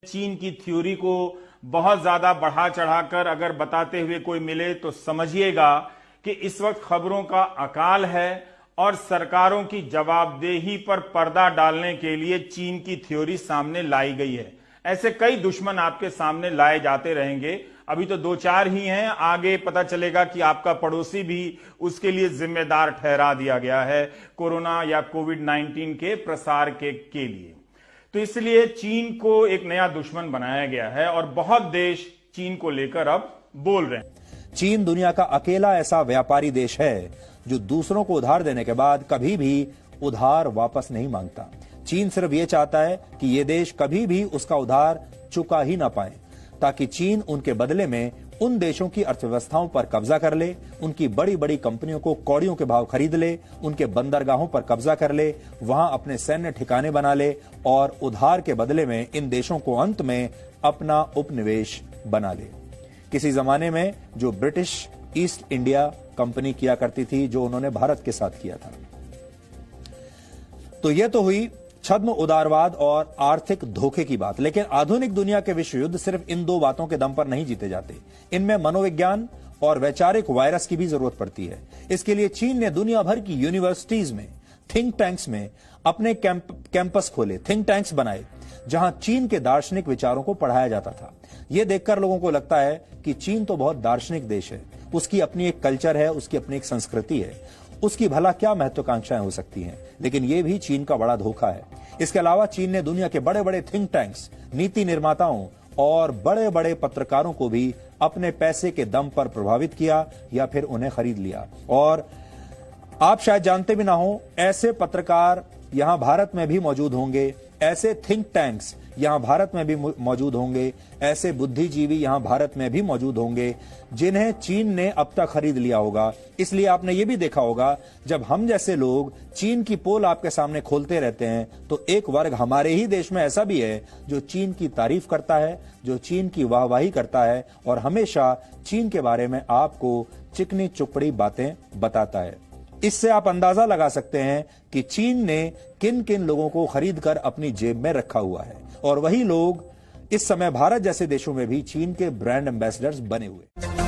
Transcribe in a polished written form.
चीन की थ्योरी को बहुत ज्यादा बढ़ा चढ़ाकर अगर बताते हुए कोई मिले तो समझिएगा कि इस वक्त खबरों का अकाल है और सरकारों की जवाबदेही पर पर्दा डालने के लिए चीन की थ्योरी सामने लाई गई है। ऐसे कई दुश्मन आपके सामने लाए जाते रहेंगे। अभी तो दो चार ही हैं, आगे पता चलेगा कि आपका पड़ोसी भी उसके लिए जिम्मेदार ठहरा दिया गया है कोरोना या कोविड-19 के प्रसार के लिए। तो इसलिए चीन को एक नया दुश्मन बनाया गया है और बहुत देश चीन को लेकर अब बोल रहे हैं। चीन दुनिया का अकेला ऐसा व्यापारी देश है जो दूसरों को उधार देने के बाद कभी भी उधार वापस नहीं मांगता। चीन सिर्फ ये चाहता है कि ये देश कभी भी उसका उधार चुका ही ना पाए, ताकि चीन उनके बदले में उन देशों की अर्थव्यवस्थाओं पर कब्जा कर ले, उनकी बड़ी बड़ी कंपनियों को कौड़ियों के भाव खरीद ले, उनके बंदरगाहों पर कब्जा कर ले, वहां अपने सैन्य ठिकाने बना ले और उधार के बदले में इन देशों को अंत में अपना उपनिवेश बना ले। किसी जमाने में जो ब्रिटिश ईस्ट इंडिया कंपनी किया करती थी, जो उन्होंने भारत के साथ किया था। तो यह तो हुई छद्म उदारवाद और आर्थिक धोखे की बात, लेकिन आधुनिक दुनिया के विश्व युद्ध सिर्फ इन दो बातों के दम पर नहीं जीते जाते। इनमें मनोविज्ञान और वैचारिक वायरस की भी जरूरत पड़ती है। इसके लिए चीन ने दुनिया भर की यूनिवर्सिटीज में, थिंक टैंक्स में अपने कैंपस खोले, थिंक टैंक्स बनाए, जहां चीन के दार्शनिक विचारों को पढ़ाया जाता था। यह देखकर लोगों को लगता है कि चीन तो बहुत दार्शनिक देश है, उसकी अपनी एक कल्चर है, उसकी अपनी एक संस्कृति है, उसकी भला क्या महत्वाकांक्षाएं हो सकती हैं। लेकिन यह भी चीन का बड़ा धोखा है। इसके अलावा चीन ने दुनिया के बड़े बड़े थिंक टैंक्स, नीति निर्माताओं और बड़े बड़े पत्रकारों को भी अपने पैसे के दम पर प्रभावित किया या फिर उन्हें खरीद लिया। और आप शायद जानते भी ना हो, ऐसे पत्रकार यहां भारत में भी मौजूद होंगे, ऐसे थिंक टैंक्स यहां भारत में भी मौजूद होंगे, ऐसे बुद्धिजीवी यहां भारत में भी मौजूद होंगे जिन्हें चीन ने अब तक खरीद लिया होगा। इसलिए आपने यह भी देखा होगा, जब हम जैसे लोग चीन की पोल आपके सामने खोलते रहते हैं तो एक वर्ग हमारे ही देश में ऐसा भी है जो चीन की तारीफ करता है, जो चीन की वाहवाही करता है और हमेशा चीन के बारे में आपको चिकनी चुपड़ी बातें बताता है। इससे आप अंदाजा लगा सकते हैं कि चीन ने किन किन लोगों को खरीद कर अपनी जेब में रखा हुआ है, और वही लोग इस समय भारत जैसे देशों में भी चीन के ब्रांड एम्बेसडर्स बने हुए।